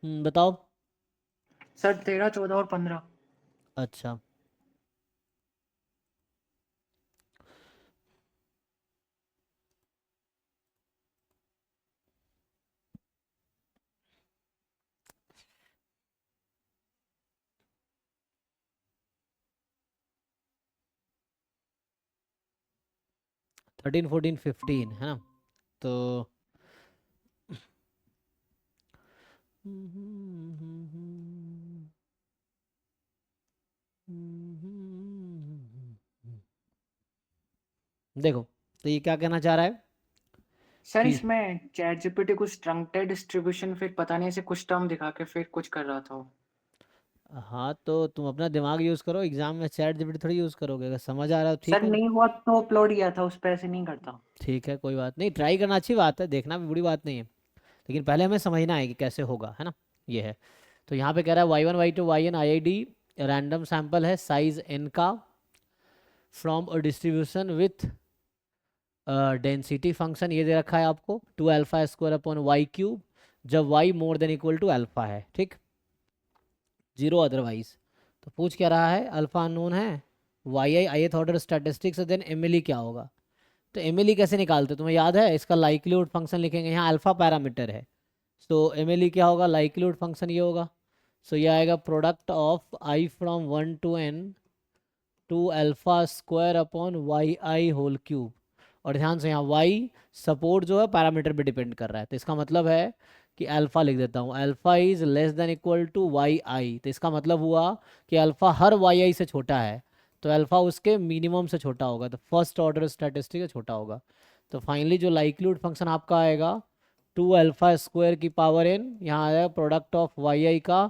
बताओ। सर 13, 14 और 15। अच्छा, थर्टीन फोर्टीन फिफ्टीन है ना। तो देखो, तो ये क्या कहना चाह रहा है सर कि इसमें चैट जीपीटी कुछ ट्रंक्टेड डिस्ट्रीब्यूशन फिर पता नहीं ऐसे कुछ टर्म दिखा के फिर कुछ कर रहा था वो। हाँ, तो तुम अपना दिमाग यूज़ करो, एग्जाम में चैट जीपीटी थोड़ी यूज़ करोगे। अगर समझ आ रहा है तो ठीक सर है। नहीं हुआ तो अपलोड किया था उस पे, ऐसे नहीं करता। ठीक है, कोई बात नहीं, ट्राई करना अच्छी बात है, देखना भी बुरी बात नहीं है। लेकिन पहले हमें समझना है कि कैसे होगा, है ना। ये है। तो यहाँ पे कह रहा है Y one Y two Y N I I D random sample है साइज एन का from a distribution with density function ये दे रखा है आपको 2 alpha square upon Y cube, जब Y more than equal to alpha है, ठीक, जीरो अदरवाइज। तो पूछ क्या रहा है, अल्फा अननोन है, Y I ith order statistics, then M क्या होगा। तो एम कैसे निकालते तुम्हें याद है, इसका लाइक्लीहुड फंक्शन लिखेंगे, यहाँ अल्फा पैरामीटर है। तो एम क्या होगा, लाइक्लीहुड फंक्शन ये होगा। सो ये आएगा product of i from 1 to n 2 alpha square upon y i whole cube. और ध्यान से यहाँ वाई सपोर्ट जो है पैरामीटर पे डिपेंड कर रहा है, तो इसका मतलब है कि अल्फा लिख देता हूँ, alpha is less than equal to Y I. तो इसका मतलब हुआ कि अल्फा हर वाई आई से छोटा है, तो अल्फा उसके मिनिमम से छोटा होगा, तो फर्स्ट ऑर्डर स्टैटिस्टिक से छोटा होगा। तो फाइनली जो लाइक्लीहुड फंक्शन आपका आएगा 2 अल्फा स्क्वायर की पावर n, यहाँ आएगा प्रोडक्ट ऑफ वाई आई का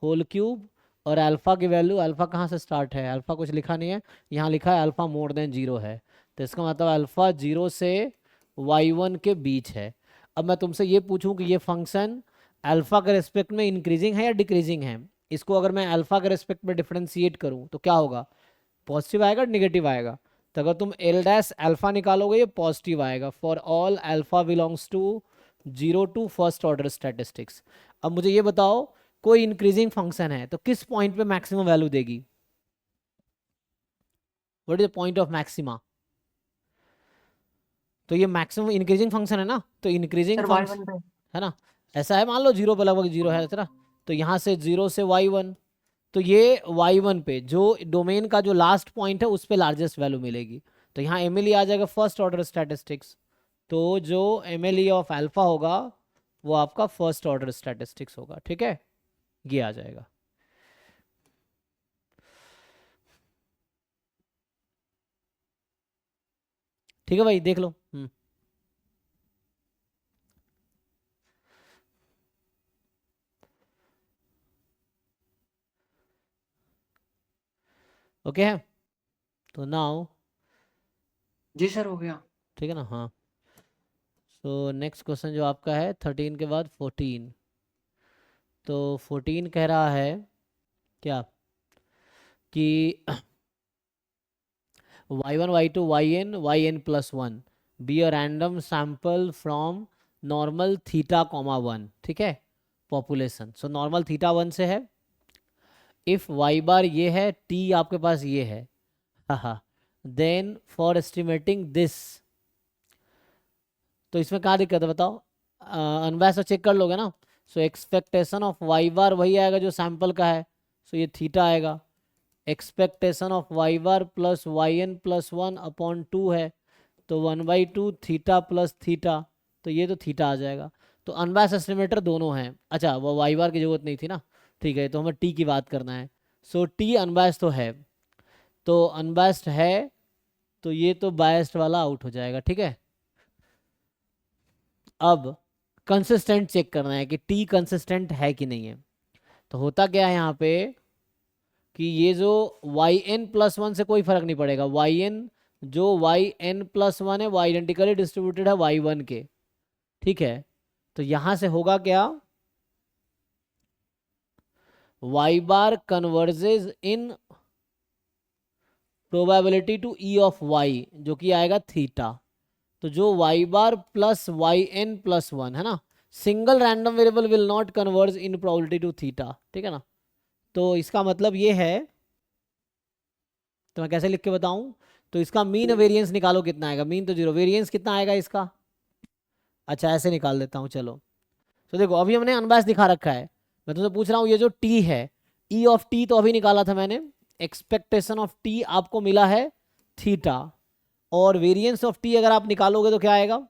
होल क्यूब। और अल्फा की वैल्यू, अल्फा कहाँ से स्टार्ट है, अल्फा कुछ लिखा नहीं है, यहाँ लिखा है अल्फा मोर देन जीरो है। तो इसका मतलब अल्फा जीरो से वाई वन के बीच है। अब मैं तुमसे ये पूछूं कि ये फंक्शन अल्फा के रिस्पेक्ट में इंक्रीजिंग है या डिक्रीजिंग है, इसको अगर मैं अल्फा के रिस्पेक्ट में डिफरेंशिएट करूं तो क्या होगा, पॉजिटिव आएगा निगेटिव आएगा। तो अगर तुम एल डैश अल्फा निकालोगे ये पॉजिटिव आएगा for all alpha belongs to zero to first order statistics. अब मुझे ये बताओ, कोई इंक्रीजिंग फंक्शन है तो किस पॉइंट पे मैक्सिमम वैल्यू देगी, what is the point of maxima. तो ये मैक्सिमम इंक्रीजिंग फंक्शन है ना, तो इंक्रीजिंग सर फंक्शन Y1 पे। है ना, ऐसा है, मान लो जीरो पे लगभग जीरो है तेरा, तो यहाँ से जीरो से वाई वन, तो ये वाई वन पे जो डोमेन का जो लास्ट पॉइंट है उस पे लार्जेस्ट वैल्यू मिलेगी। तो यहाँ एम आ जाएगा फर्स्ट ऑर्डर स्टैटिस्टिक्स। तो जो एम ऑफ अल्फा होगा वो आपका फर्स्ट ऑर्डर स्टैटिस्टिक्स होगा, ठीक है, ये आ जाएगा। ठीक है भाई, देख लो। ओके है, तो नाउ, जी सर हो गया। ठीक है ना, हाँ। सो नेक्स्ट क्वेश्चन जो आपका है 13 के बाद 14। तो 14 कह रहा है क्या कि y1 y2 yn plus one be a random sample from normal theta comma one, ठीक है, population. So normal theta one से है, इफ वाई बार ये है, टी आपके पास ये है, हाँ, देन फॉर एस्टिमेटिंग दिस। तो इसमें क्या दिक्कत है बताओ, अनबैस चेक कर लोगे ना। सो एक्सपेक्टेशन ऑफ वाई बार वही आएगा जो सैंपल का है, सो ये थीटा आएगा। Expectation of y bar plus Y N plus one upon two है, तो 1/2 थीटा प्लस थीटा, तो ये तो थीटा आ जाएगा। तो अनबैस एस्टिमेटर दोनों हैं, अच्छा वो वाई बार की जरूरत नहीं थी ना, ठीक है, तो हमें टी की बात करना है। सो टी अनबैस्ड तो है, तो अनबैस्ड है, तो ये तो बायस्ड वाला आउट हो जाएगा, ठीक है। अब कंसिस्टेंट चेक करना है कि टी कंसिस्टेंट है कि नहीं है। तो होता क्या है यहाँ पे कि ये जो वाई एन प्लस वन से कोई फर्क नहीं पड़ेगा, वाई एन जो वाई एन प्लस वन है वो आइडेंटिकली डिस्ट्रीब्यूटेड है वाई वन के, ठीक है। तो यहां से होगा क्या, Y bar converges in probability to E of Y, जो कि आएगा थीटा। तो जो Y bar plus Y N plus one है ना, single random variable will not converge in probability to theta, ठीक है ना। तो इसका मतलब ये है, तो मैं कैसे लिख के बताऊं, तो इसका मीन वेरिएंस निकालो कितना आएगा, मीन तो जीरो, वेरिएंस कितना आएगा इसका, अच्छा ऐसे निकाल देता हूँ चलो। तो देखो अभी हमने अनबायस्ड दिखा रखा है, मैं तुमसे पूछ रहा हूँ ये जो टी है, ई ऑफ टी तो अभी निकाला था मैंने, एक्सपेक्टेशन ऑफ टी आपको मिला है थीटा, और वेरिएंस ऑफ टी अगर आप निकालोगे तो क्या आएगा,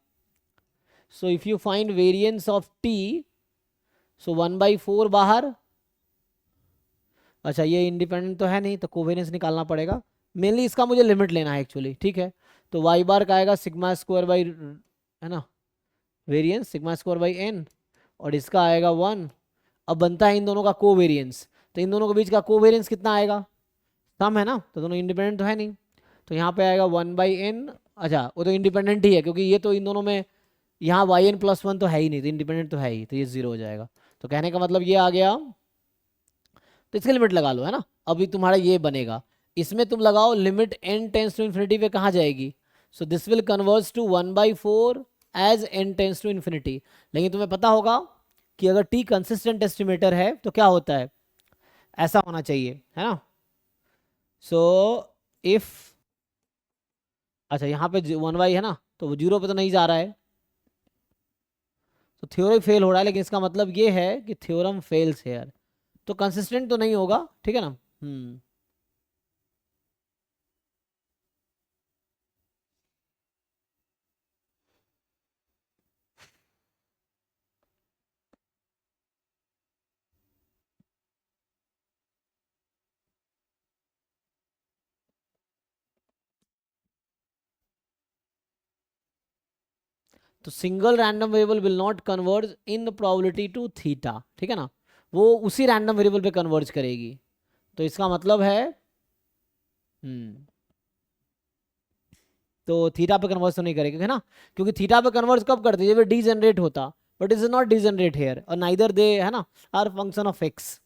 so if you find variance of T, so 1/4 बाहर, अच्छा ये इंडिपेंडेंट तो है नहीं तो कोवेरियंस निकालना पड़ेगा, मेनली इसका मुझे लिमिट लेना है एक्चुअली, ठीक है। तो वाई बार का आएगा सिग्मा स्क्वायर बाई, है ना, variance sigma square by n, और इसका आएगा 1। अब बनता है इन दोनों का कोवेरियंस, तो इन दोनों के बीच का कोवेरियंस कितना आएगा, सम है ना, तो दोनों इंडिपेंडेंट तो है नहीं, तो यहाँ पे आएगा 1/n, अच्छा वो तो इंडिपेंडेंट ही है क्योंकि ये तो इन दोनों में, यहाँ yn+1 तो है ही नहीं, तो इंडिपेंडेंट तो है ही, तो ये 0 हो जाएगा। तो कहने का मतलब ये आ गया, तो इसकी लिमिट लगा लो, है ना। अभी तुम्हारा ये बनेगा, इसमें तुम लगाओ limit n tends to infinity पे कहाँ जाएगी, so this will converge to 1/4 as n tends to infinity. लेकिन तुम्हें पता होगा कि अगर t कंसिस्टेंट एस्टिमेटर है तो क्या होता है, ऐसा होना चाहिए, है ना। सो इफ, अच्छा यहाँ पे 1y है ना, तो वो 0 पे तो नहीं जा रहा है, तो थ्योरम फेल हो रहा है, लेकिन इसका मतलब ये है कि थ्योरम फेल्स हेयर, तो कंसिस्टेंट तो नहीं होगा, ठीक है ना। तो single random variable will not converge in probability to theta, ठीक है ना, वो उसी रैंडम वेरिएबल पे कन्वर्ज करेगी, तो इसका मतलब है, तो थीटा पे कन्वर्ज तो नहीं करेगी, है ना, क्योंकि थीटा पे कन्वर्ज कब करती है जब डी जनरेट होता, but is not degenerate here, और नाइदर दे, है ना, आर फंक्शन ऑफ एक्स।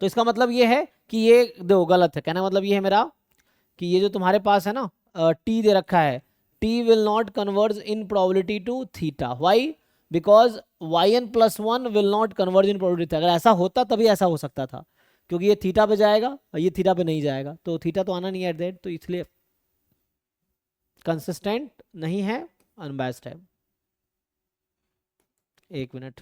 तो इसका मतलब ये है कि ये दो गलत है, कहना का मतलब ये है मेरा कि ये जो तुम्हारे पास है ना टी दे रखा है, T will not converge in probability to theta, y, because yn+1 will not converge in probability, अगर ऐसा होता तभी ऐसा हो सकता था, क्योंकि ये थीटा पे जाएगा और ये थीटा पे नहीं जाएगा, तो थीटा तो आना नहीं है एट दैट, तो इसलिए कंसिस्टेंट नहीं है, अनबायस्ड है। एक मिनट,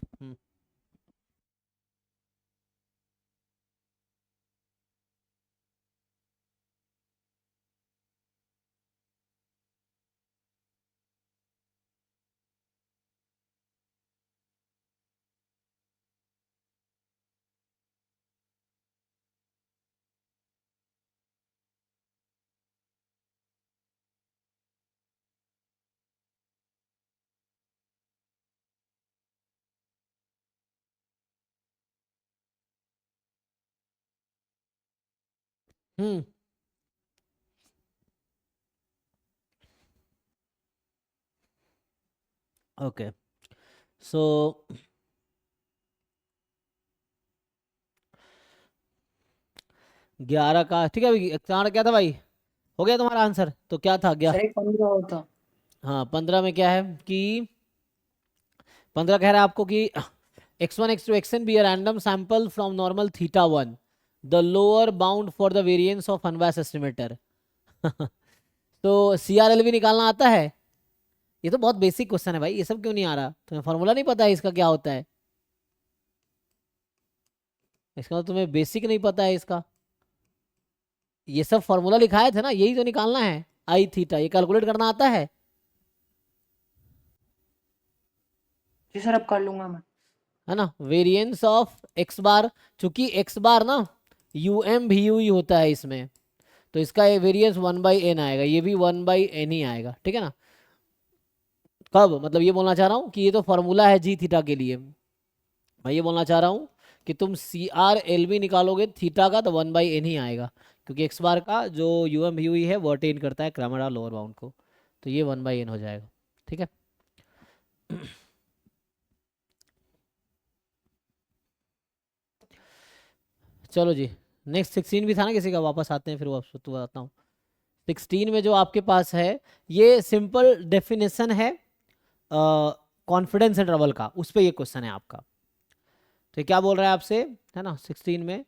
हम्म, ओके, सो 11 का ठीक है, अभी तुम्हारा क्या था भाई, हो गया तुम्हारा आंसर, तो क्या था गया, सर एक 15 होता। हाँ 15 में क्या है कि 15 कह रहा है आपको कि x1 x2 xn be a random sample from normal θ1, the lower bound for the variance of unbiased estimator। तो CRLV निकालना आता है, ये तो बहुत बेसिक क्वेश्चन है भाई, ये सब क्यों नहीं आ रहा, तुम्हें फॉर्मूला नहीं पता है इसका क्या होता है, इसका तो तुम्हें बेसिक नहीं पता है इसका, ये सब फॉर्मूला लिखाए थे ना, यही तो निकालना है, आई थीटा, ये कैलकुलेट करना आता जी सर अब कर लूंगा मैं। है ना, वेरिएंस ऑफ एक्स बार, चूंकि एक्स बार ना यूएम भी यू ही होता है इसमें, तो इसका वेरिएंस 1/n आएगा, ये भी 1/n ही आएगा, ठीक है ना। कब, मतलब ये बोलना चाह रहा हूँ कि ये तो फॉर्मूला है जी थीटा के लिए, मैं ये बोलना चाह रहा हूँ कि तुम CRLV निकालोगे थीटा का तो 1/n ही आएगा, क्योंकि एक्स बार का जो यूएम भी यू है वो अटेन करता है क्रैमर लोअर बाउंड को, तो ये 1/n हो जाएगा, ठीक है। चलो जी, नेक्स्ट 16 भी था ना किसी का, वापस आते हैं फिर वापस तो बताता हूँ। 16 में जो आपके पास है, ये सिंपल डेफिनेशन है कॉन्फिडेंस इंटरवल का, उस पर ये क्वेश्चन है आपका। तो ये क्या बोल रहा है आपसे, है ना 16 में।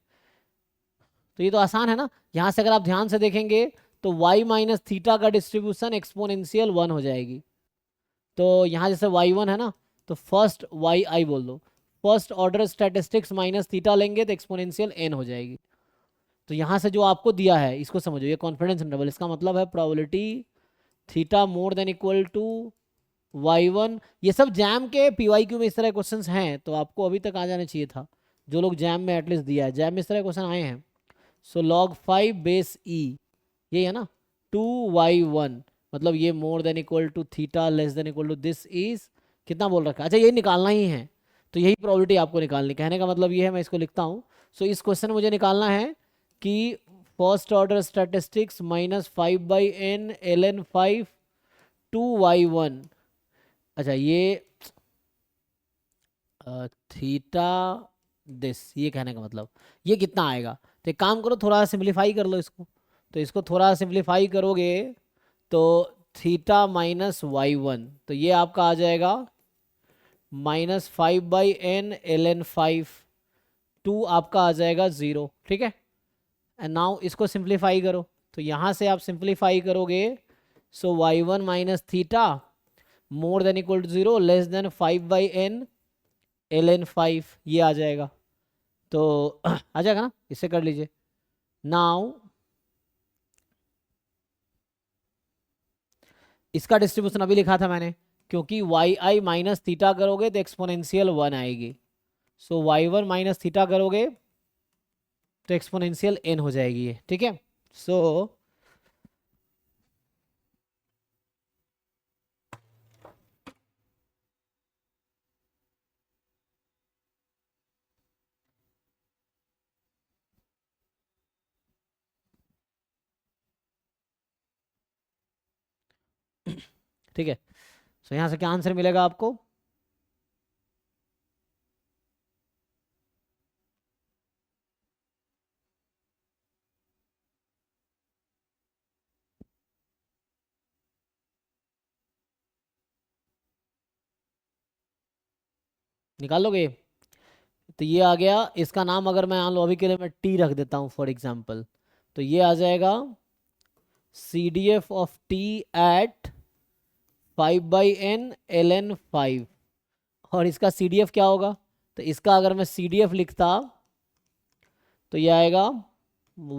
तो ये तो आसान है ना, यहाँ से अगर आप ध्यान से देखेंगे तो y माइनस थीटा का डिस्ट्रीब्यूशन एक्सपोनेंशियल 1 हो जाएगी। तो यहाँ जैसे y1 है ना, तो फर्स्ट yi बोल दो, first order statistics minus theta लेंगे तो एक्सपोनेंशियल n हो जाएगी। तो यहाँ से जो आपको दिया है इसको समझो, ये कॉन्फिडेंस इंटरवल, इसका मतलब है probability theta more than equal to y1। ये सब जैम के PYQ में इस तरह क्वेश्चंस हैं, तो आपको अभी तक आ जाना चाहिए था, जो लोग जैम में एटलीस्ट दिया है, जैम में इस तरह क्वेश्चन आए हैं। सो log 5 बेस e, ये है ना 2y1, मतलब ये more than equal to theta less than equal to this is कितना बोल रखा है, अच्छा ये निकालना ही है। तो यही प्रोबेबिलिटी आपको निकालनी, कहने का मतलब ये है, मैं इसको लिखता हूँ। सो इस क्वेश्चन में मुझे निकालना है कि first order statistics minus 5/n ln 5 2y1, अच्छा ये थीटा दिस, ये कहने का मतलब ये कितना आएगा। तो एक काम करो, थोड़ा सिंप्लीफाई कर लो इसको। तो इसको थोड़ा सिंप्लीफाई करोगे तो थीटा माइनस y1, तो ये आपका आ जाएगा -5/n ln 5, 2 आपका आ जाएगा 0, ठीक है। एंड नाउ इसको सिंप्लीफाई करो, तो यहाँ से आप सिंप्लीफाई करोगे, so y1 minus theta more than equal to 0 less than 5/n ln 5, ये आ जाएगा। तो आ जाएगा ना, इससे कर लीजिए। नाउ इसका डिस्ट्रीब्यूशन अभी लिखा था मैंने, क्योंकि yi माइनस थीटा करोगे तो एक्सपोनेंशियल 1 आएगी। सो y1 माइनस थीटा करोगे तो एक्सपोनेंशियल n हो जाएगी ये, ठीक है। सो ठीक है, सो यहाँ से क्या आंसर मिलेगा आपको, निकाल लोगे। तो ये आ गया, इसका नाम अगर मैं मान लो अभी के लिए मैं टी रख देता हूँ फॉर एग्जाम्पल, तो ये आ जाएगा CDF of T at 5/n ln 5। और इसका CDF क्या होगा, तो इसका अगर मैं CDF लिखता तो ये आएगा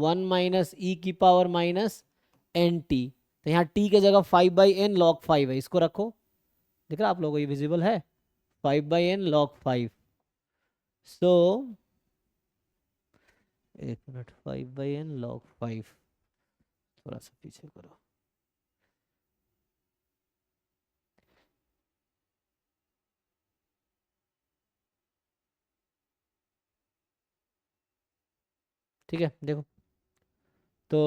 1 माइनस ई की पावर माइनस एन टी। तो यहाँ टी के जगह 5/n log 5 है, इसको रखो, दिख रहा आप लोगों को, ये विजिबल है, 5/n log 5। सो एक मिनट, 5/n log 5, थोड़ा सा पीछे करो, ठीक है देखो। तो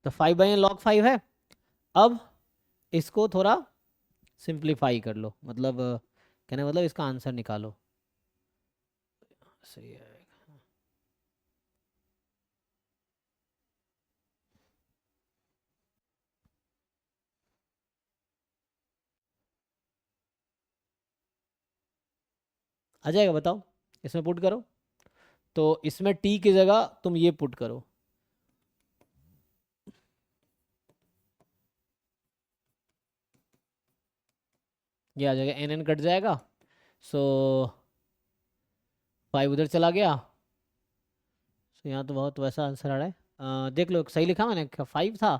तो 5/n log 5 है। अब इसको थोड़ा सिंप्लीफाई कर लो, मतलब कहने का मतलब इसका आंसर निकालो, सही है। आ जाएगा, बताओ, इसमें पुट करो। तो इसमें टी की जगह तुम ये पुट करो, ये आ जाएगा, एन एन कट जाएगा, सो 5 उधर चला गया। सो यहाँ तो बहुत वैसा आंसर आ रहा है, देख लो सही लिखा मैंने, 5 था,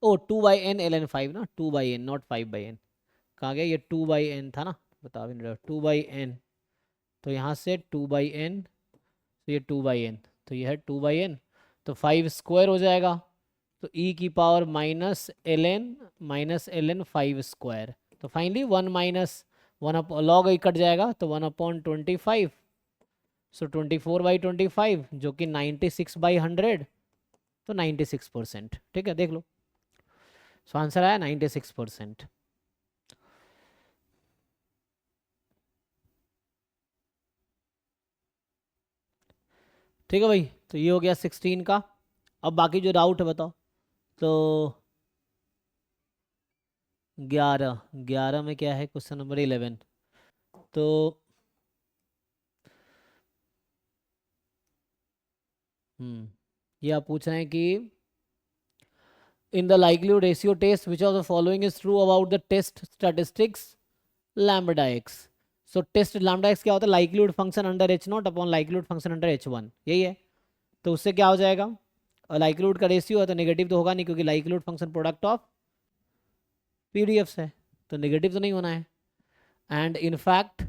ओ 2/n ln 5 ना, 2/n नॉट 5/n, कहाँ गया ये, 2/n था ना, बता भी नहीं रहा, 2/n। तो यहाँ से 2/n, तो ये 2/n, तो ये है 2/n, तो 5 स्क्वायर हो जाएगा, तो e की पावर माइनस ln 5 स्क्वायर। तो फाइनली 1 माइनस 1 लॉग कट जाएगा, तो 1/25, सो 24/25 जो कि 96/100, तो 96%, ठीक है देख लो। सो आंसर आया 96%। ठीक है भाई, तो ये हो गया 16 का। अब बाकी जो डाउट है बताओ। तो 11, 11 में क्या है, क्वेश्चन नंबर 11। तो ये आप पूछ रहे हैं कि in the likelihood ratio test which of the following is true about the test statistics lambda x. So test lambda x क्या होता है, likelihood function under H naught upon likelihood function under H one, यही है। तो उससे क्या हो जाएगा, लाइक्लीहुड का रेशियो है तो नेगेटिव तो होगा नहीं, क्योंकि likelihood function product of PDFs है, तो नेगेटिव तो नहीं होना है। एंड इनफैक्ट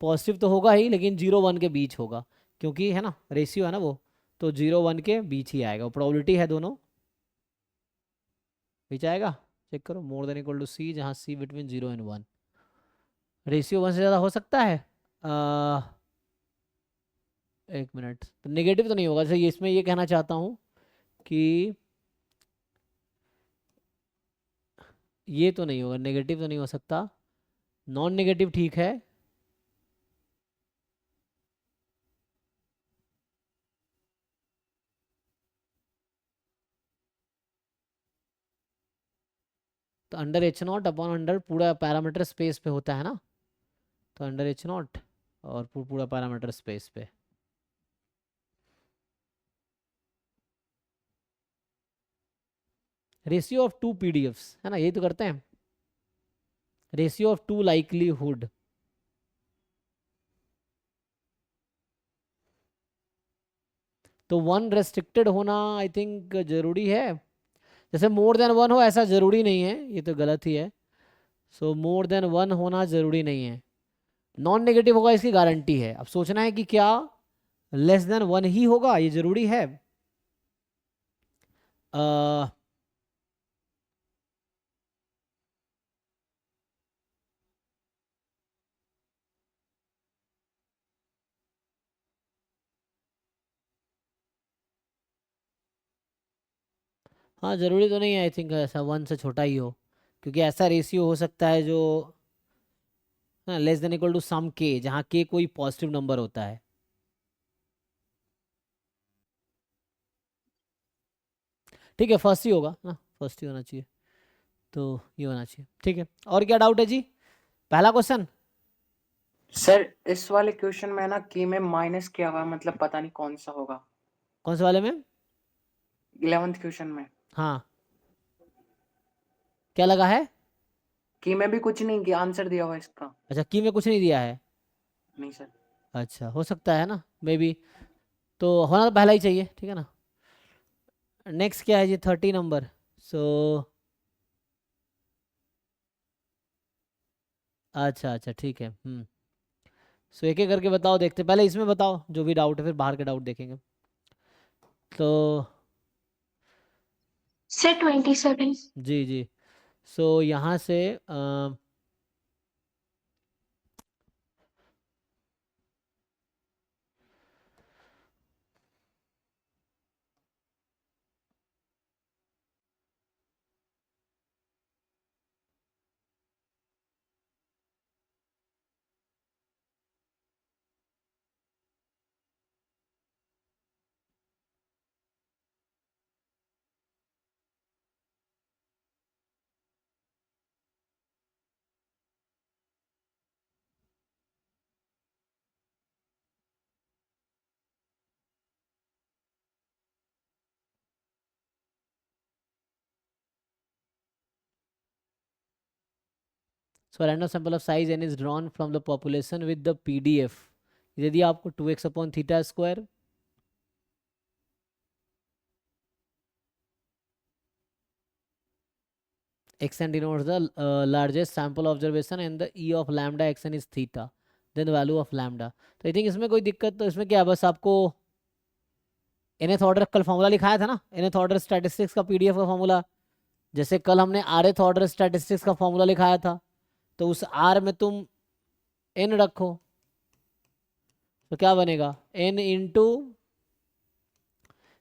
पॉजिटिव तो होगा ही, लेकिन 0 1 के बीच होगा, क्योंकि है ना रेशियो है ना वो, तो 0 1 के बीच ही आएगा। प्रोबेबिलिटी है दोनों बीच आएगा। चेक करो, मोर देन इक्वल टू सी, जहाँ सी बिटवीन 0 and 1। रेशियो 1 से ज़्यादा हो सकता है, एक मिनट, तो नेगेटिव तो नहीं होगा। जैसे इसमें ये कहना चाहता हूँ कि ये तो नहीं होगा, नेगेटिव तो नहीं हो सकता, नॉन नेगेटिव ठीक है। तो under H naught upon under पूरा पैरामीटर स्पेस पे होता है ना, तो अंडर एच नॉट और पूरा पैरामीटर स्पेस पे। रेशियो ऑफ टू पीडीएफ्स है ना, यही तो करते हैं, रेशियो ऑफ टू लाइक्लीहुड। तो 1 रेस्ट्रिक्टेड होना आई थिंक जरूरी है। जैसे मोर देन 1 हो ऐसा जरूरी नहीं है, ये तो गलत ही है। सो मोर देन 1 होना जरूरी नहीं है। नॉन नेगेटिव होगा इसकी गारंटी है। अब सोचना है कि क्या लेस देन 1 ही होगा, ये जरूरी है। अ, हाँ जरूरी तो नहीं है, आई थिंक ऐसा 1 से छोटा ही हो, क्योंकि ऐसा रेशियो हो सकता है जो less than equal to some के, जहाँ के कोई पॉजिटिव नंबर होता है। ठीक है, फर्स्ट ही होगा ना, फर्स्ट ही होना चाहिए, तो ये होना चाहिए। ठीक है, और क्या डाउट है जी, पहला क्वेश्चन। सर इस वाले क्वेश्चन में ना की में माइनस किया हुआ है, मतलब पता नहीं कौन सा होगा। कौन से वाले में? 11th क्वेश्चन में हाँ, क्या लगा है? की में भी कुछ नहीं किया, आंसर दिया हुआ है इसका। अच्छा, की में कुछ नहीं दिया है। नहीं सर। अच्छा, हो सकता है ना, मे बी। तो होना तो पहला ही चाहिए, ठीक है ना। नेक्स्ट क्या है जी, 30 नंबर। सो अच्छा अच्छा, ठीक है। सो एक एक करके बताओ, देखते पहले इसमें बताओ जो भी डाउट है, फिर बाहर के डाउट देखेंगे। तो से 27। जी जी, सो यहाँ से so random sample of size n is drawn from the population with the PDF. दे दिया आपको 2x upon theta square, xn denotes the largest sample observation and the e of lambda xn is theta, then the value of lambda। तो आई think इसमें कोई दिक्कत, तो इसमें क्या है, बस आपको nth ऑर्डर कल फॉर्मूला लिखाया था ना, nth ऑर्डर स्टैटिस्टिक्स का पीडीएफ का फॉर्मूला, जैसे कल हमने rth ऑर्डर स्टैटिस्टिक्स का फॉर्मूला लिखाया था, तो उस r में तुम n रखो, तो क्या बनेगा, n into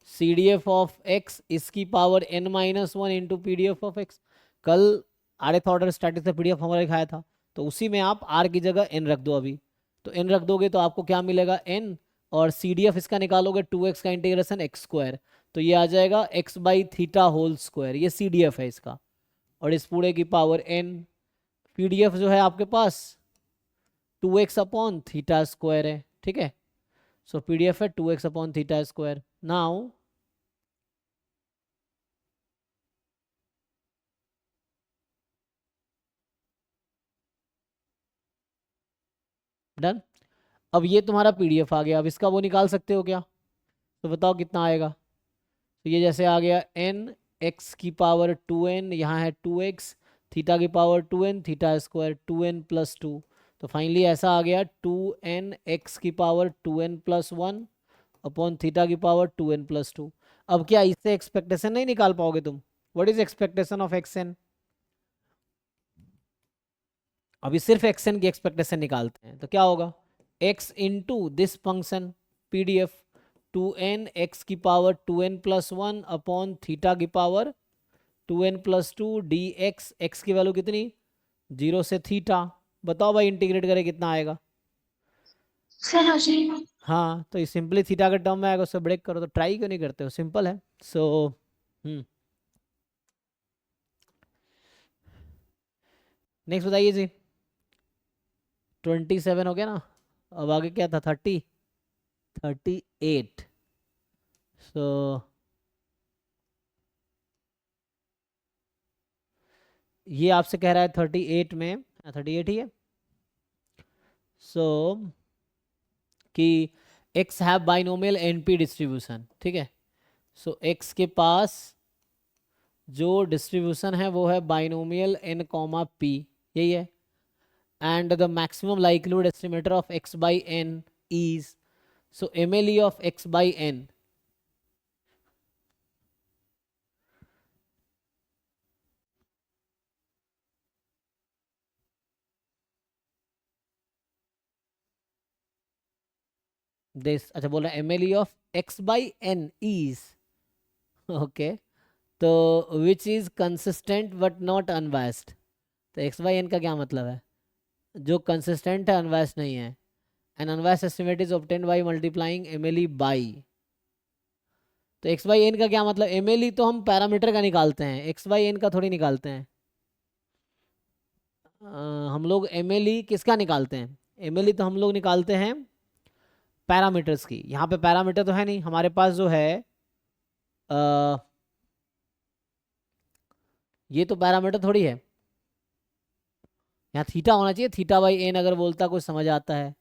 C D F of X इसकी power n-1 into P D F of X. कल rth ऑर्डर स्टैटिक से पीडीएफ फॉर्मूला दिखाया था, तो उसी में आप r की जगह n रख दो अभी। तो n रख दोगे तो आपको क्या मिलेगा, n, और CDF इसका निकालोगे 2x का इंटीग्रेशन x स्क्वायर, तो ये आ जाएगा x by theta whole square, ये CDF है इसका, और इस पूरे की पावर n। PDF जो है आपके पास 2x अपॉन थीटा स्क्वायर है, ठीक है। सो PDF है 2x upon theta square. Now done. अब ये तुम्हारा PDF आ गया, अब इसका वो निकाल सकते हो क्या, तो बताओ कितना आएगा। तो ये जैसे आ गया n x की पावर 2n, यहाँ है 2x, थीटा की power 2n, theta square 2n plus 2। तो फाइनली ऐसा आ गया 2n x की power 2n plus 1 upon theta की पावर 2n प्लस 2। अब क्या इससे एक्सपेक्टेशन नहीं निकाल पाओगे तुम, what is expectation of xn। अभी सिर्फ xn की एक्सपेक्टेशन निकालते हैं, तो क्या होगा, x into this function PDF 2n x की power 2n plus 1 upon theta की power 2n plus 2 dx, x की वैल्यू कितनी, 0 से थीटा। बताओ भाई इंटीग्रेट करें कितना आएगा। सर हो जाएगा। हाँ, तो ये सिंपली थीटा के टर्म में आएगा, उससे ब्रेक करो, तो ट्राई क्यों नहीं करते हो, सिंपल है। सो नेक्स्ट बताइए जी। 27 हो गया ना, अब आगे क्या था, 38। सो ये आपसे कह रहा है 38 में, 38 ही है। सो कि x have binomial NP distribution, ठीक है। सो x के पास जो डिस्ट्रीब्यूशन है वो है बाइनोमियल n कॉमा p, यही है। And the maximum likelihood estimator of x by n is, so MLE of x by n, this, अच्छा बोल रहा है MLE of x by n is, okay, तो which is consistent but not unbiased. तो x by n का क्या मतलब है, जो कंसिस्टेंट है अनबायस्ड नहीं है। N unbiased estimate is obtained by multiplying MLE by, तो x बाई n का क्या मतलब, MLE तो हम पैरामीटर का निकालते हैं, x बाई n का थोड़ी निकालते हैं। हम लोग MLE किसका निकालते हैं, MLE तो हम लोग निकालते हैं पैरामीटर्स की। यहाँ पे पैरामीटर तो है नहीं हमारे पास, जो है ये तो पैरामीटर थोड़ी है, यहाँ थीटा होना चाहिए, थीटा बाई एन अगर बोलता कुछ समझ आता है।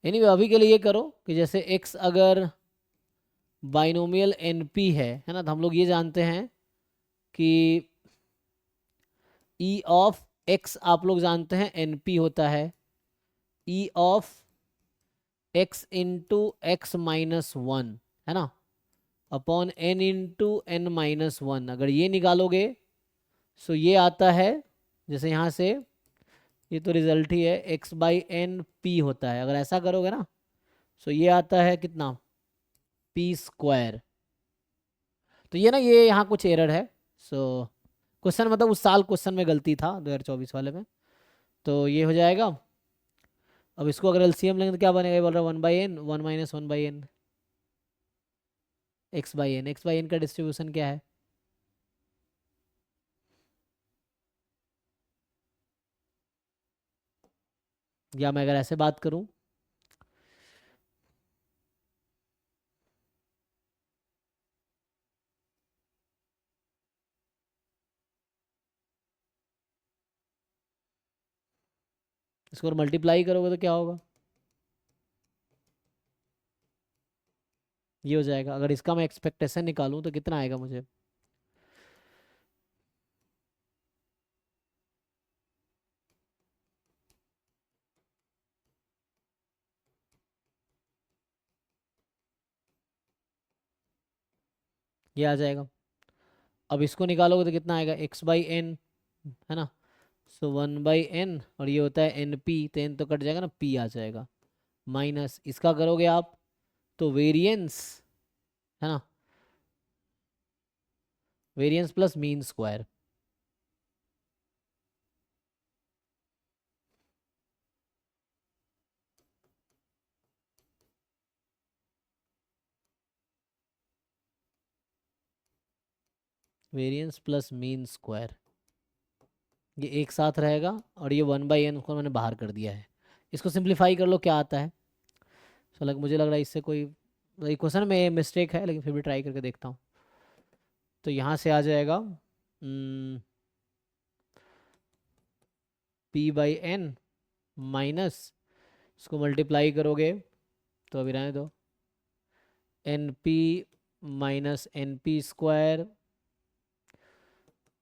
एनीवे अभी के लिए ये करो कि जैसे x अगर बाइनोमियल NP है ना, तो हम लोग ये जानते हैं कि E ऑफ x आप लोग जानते हैं NP होता है E of x into x minus one, है ना, upon n into n minus one. अगर ये निकालोगे सो ये आता है, जैसे यहाँ से ये तो रिजल्ट ही है, x बाई एन पी होता है। अगर ऐसा करोगे ना सो ये आता है कितना, p स्क्वायर। तो ये ना, ये यहाँ कुछ एरर है। सो क्वेश्चन मतलब उस साल क्वेश्चन में गलती था 2024 वाले में, तो ये हो जाएगा। अब इसको अगर LCM लेंगे तो क्या बनेगा, ये बोल रहा है 1 by n, 1 minus 1 by n, x by n. X by n का डिस्ट्रीब्यूशन क्या है, या मैं अगर ऐसे बात करूं, इसको मल्टीप्लाई करोगे तो क्या होगा, ये हो जाएगा। अगर इसका मैं एक्सपेक्टेशन निकालूं तो कितना आएगा मुझे, ये आ जाएगा। अब इसको निकालोगे तो कितना आएगा, एक्स बाई एन, है ना। सो 1 बाई एन, और ये होता है NP, तो n तो कट जाएगा ना, p आ जाएगा। माइनस इसका करोगे आप तो वेरिएंस है ना, variance plus mean square, variance plus mean square, ये एक साथ रहेगा और ये 1/n को मैंने बाहर कर दिया है। इसको सिंप्लीफाई कर लो, क्या आता है। सो मुझे लग रहा है इससे कोई क्वेश्चन में मिस्टेक है, लेकिन फिर भी ट्राई करके देखता हूँ। तो यहाँ से आ जाएगा p/n माइनस, इसको मल्टीप्लाई करोगे तो अभी रहने दो, np minus np square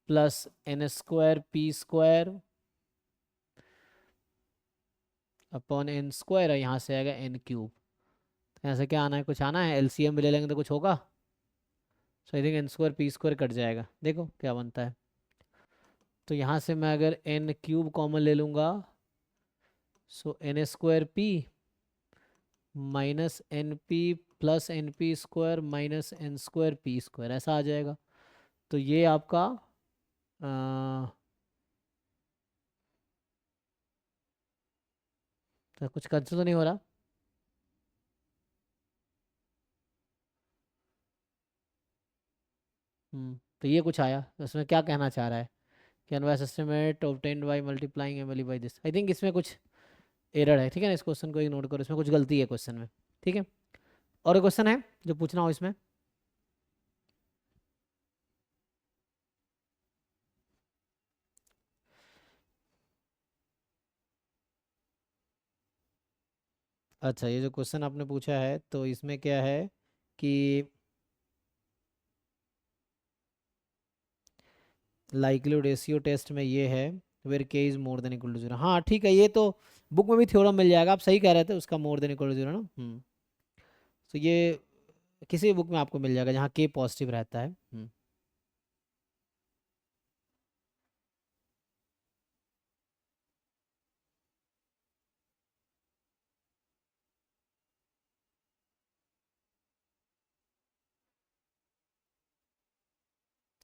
plus n square p square upon n square, और यहाँ से आएगा n क्यूब। यहाँ से क्या आना है, कुछ आना है, एलसीएम भी ले लेंगे तो कुछ होगा। So I think n square p square cut जाएगा, देखो क्या बनता है। तो यहाँ से मैं अगर n क्यूब कॉमन ले लूँगा, so n square p minus n p plus n p square minus n square p square, ऐसा आ जाएगा। तो ये आपका तो कुछ कंफ्यूज तो नहीं हो रहा। तो ये कुछ आया, तो इसमें क्या कहना चाह रहा है कि unwise estimate obtained by multiplying MLE by this. I think इसमें कुछ एरर है, ठीक है ना, इस क्वेश्चन को इग्नोर करो, इसमें कुछ गलती है क्वेश्चन में, ठीक है। और एक क्वेश्चन है जो पूछना हो इसमें। अच्छा, ये जो क्वेश्चन आपने पूछा है तो इसमें क्या है कि लाइक्लीहुड रेशियो टेस्ट में ये है where k is more than equal to 0। हाँ ठीक है, ये तो बुक में भी थ्योरम मिल जाएगा, आप सही कह रहे थे, उसका मोर देन इक्वल टू 0 ना। तो ये किसी भी बुक में आपको मिल जाएगा जहाँ के पॉजिटिव रहता है।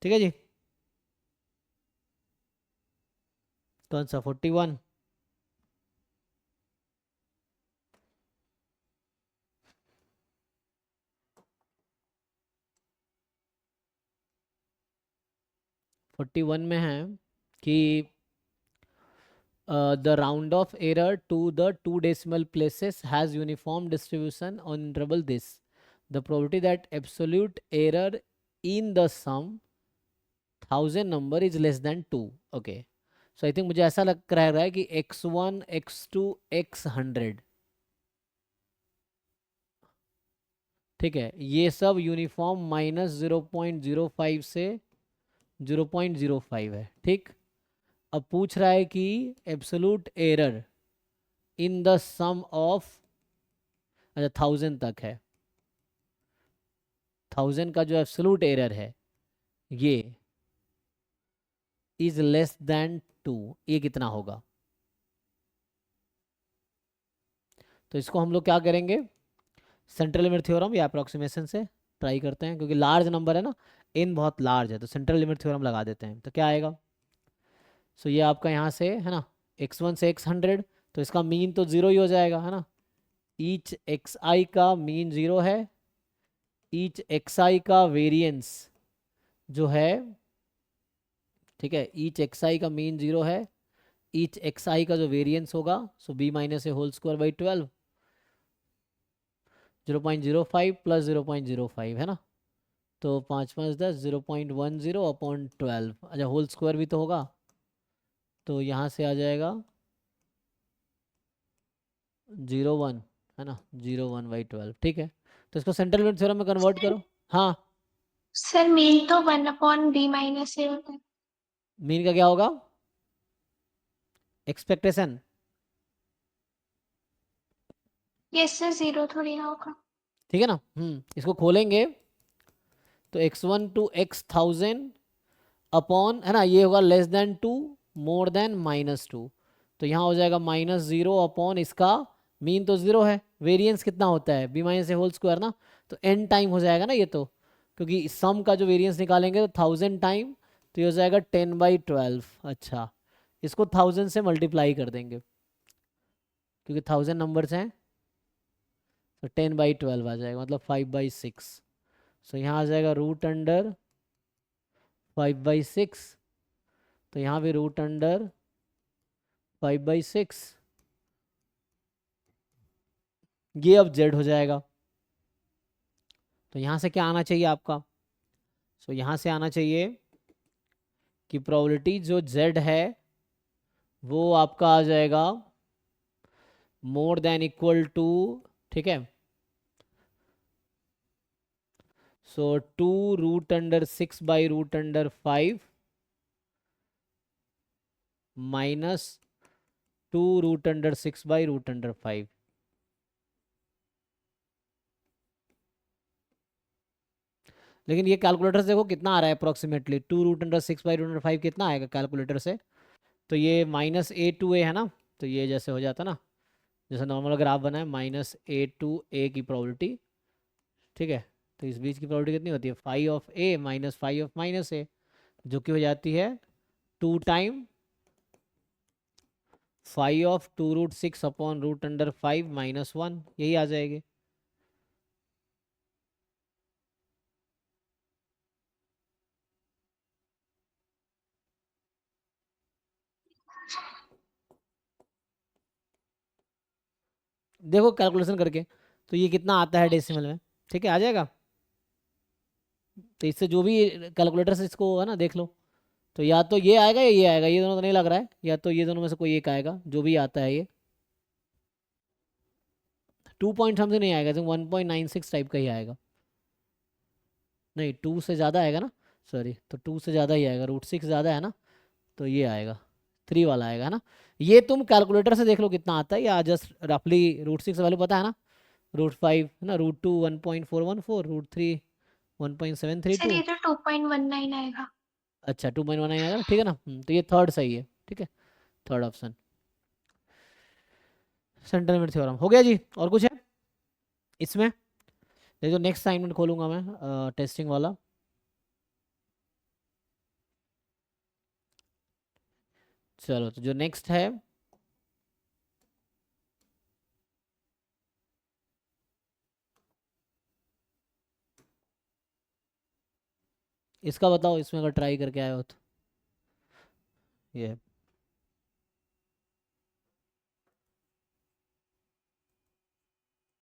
ठीक है जी, कौन सा 41? फोर्टी वन में है कि the round of error to the two decimal places has uniform distribution on interval this. The probability that absolute error in the sum 1000 number is less than 2. Okay. So I think मुझे ऐसा लग रहा है कि x1, x2, x100, ठीक है, ये सब यूनिफॉर्म माइनस 0.05 से 0.05 है, ठीक। अब पूछ रहा है कि absolute error in the sum of, अच्छा 1000 तक है, 1000 का जो एब्सोल्यूट एरर है ये इज लेस देन 2, ये कितना होगा। तो इसको हम लोग क्या करेंगे, सेंट्रल लिमिट थ्योरम या अप्रोक्सीमेशन से ट्राई करते हैं, क्योंकि लार्ज नंबर है ना, n बहुत लार्ज है, तो सेंट्रल लिमिट थ्योरम लगा देते हैं। तो क्या आएगा, सो ये आपका यहाँ से है ना x1 से x100, तो इसका मीन तो 0 ही हो जाएगा, है ना। ईच xi का मीन 0 है, ईच xi का वेरिएंस जो है, ठीक है, ईच xi का मीन 0 है, ईच xi का जो वेरिएंस होगा, so b minus a whole square by 12, 0.05 प्लस 0.05 है ना, तो 5 5 10, 0.10 अपॉन 12, अच्छा होल स्क्वायर भी तो होगा, तो यहाँ से आ जाएगा 0.1 है ना, 0.1/12, ठीक है। तो इसको सेंट्रल लिमिट थ्योरम में कन्वर्ट करो। हाँ, सर मीन तो 1/b-a होता है। मीन का क्या होगा, एक्सपेक्टेशन, यस सर, 0 थोड़ी ना होगा। ठीक है ना। इसको खोलेंगे तो x1 टू x1000 अपॉन, है ना, ये होगा लेस देन 2 मोर देन -2, तो यहाँ हो जाएगा -0 अपॉन इसका मीन तो 0 है, वेरिएंस कितना होता है B minus a whole square ना, तो n टाइम हो जाएगा ना ये तो, क्योंकि सम का जो वेरिएंस निकालेंगे तो 1000 टाइम, तो ये हो जाएगा 10/12। अच्छा, इसको 1000 से मल्टीप्लाई कर देंगे क्योंकि 1000 नंबर्स हैं, तो 10/12 आ जाएगा, मतलब 5/6। सो यहाँ आ जाएगा रूट अंडर 5/6, तो यहाँ भी रूट अंडर 5/6, ये अब z हो जाएगा। तो यहाँ से क्या आना चाहिए आपका, सो यहाँ से आना चाहिए कि प्रोबेबिलिटी जो z है वो आपका आ जाएगा मोर देन इक्वल टू, ठीक है, सो 2√6/√5 माइनस 2√6/√5। लेकिन ये कैलकुलेटर से देखो कितना आ रहा है अप्रोक्सीमेटली, 2√6/√5 कितना आएगा कैलकुलेटर से, तो ये -a to a है ना, तो ये जैसे हो जाता ना, जैसे नॉर्मल ग्राफ बना है -a to a की प्रोबेबिलिटी, ठीक है, तो इस बीच की प्रोबेबिलिटी कितनी होती है, phi of a minus phi of minus a, जो कि हो जाती है 2 टाइम फाई ऑफ 2√6/√5 -1, यही आ जाएगी। देखो कैलकुलेशन करके, तो ये कितना आता है डेसिमल में, ठीक है, आ जाएगा। तो इससे जो भी कैलकुलेटर से इसको है ना देख लो, तो या तो ये आएगा या ये आएगा, ये दोनों तो नहीं लग रहा है, या तो ये दोनों में से कोई एक आएगा, जो भी आता है ये 2 पॉइंट समथिंग नहीं आएगा, 1.96 टाइप का ही आएगा, नहीं 2 से ज़्यादा आएगा ना, सॉरी, तो 2 से ज़्यादा ही आएगा, √6 ज़्यादा है ना, तो ये आएगा 3 वाला आएगा, है ना। ये तुम कैलकुलेटर से देख लो कितना आता है, या जस्ट रफली √6 वैल्यू पता है ना, √5 है ना, √2 1.414, √3 सर 1.732। ये तो 2.19 आएगा। अच्छा 2.19 आएगा ना, ठीक है ना, तो ये थर्ड सही है, ठीक है, third option centre limit theorem हो गया जी। और कुछ है इसमें, ये जो नेक्स्ट असाइनमेंट खोलूंगा मैं टेस्टिंग वाला, चलो तो जो नेक्स्ट है, इसका बताओ, इसमें अगर ट्राई करके आए हो तो, ये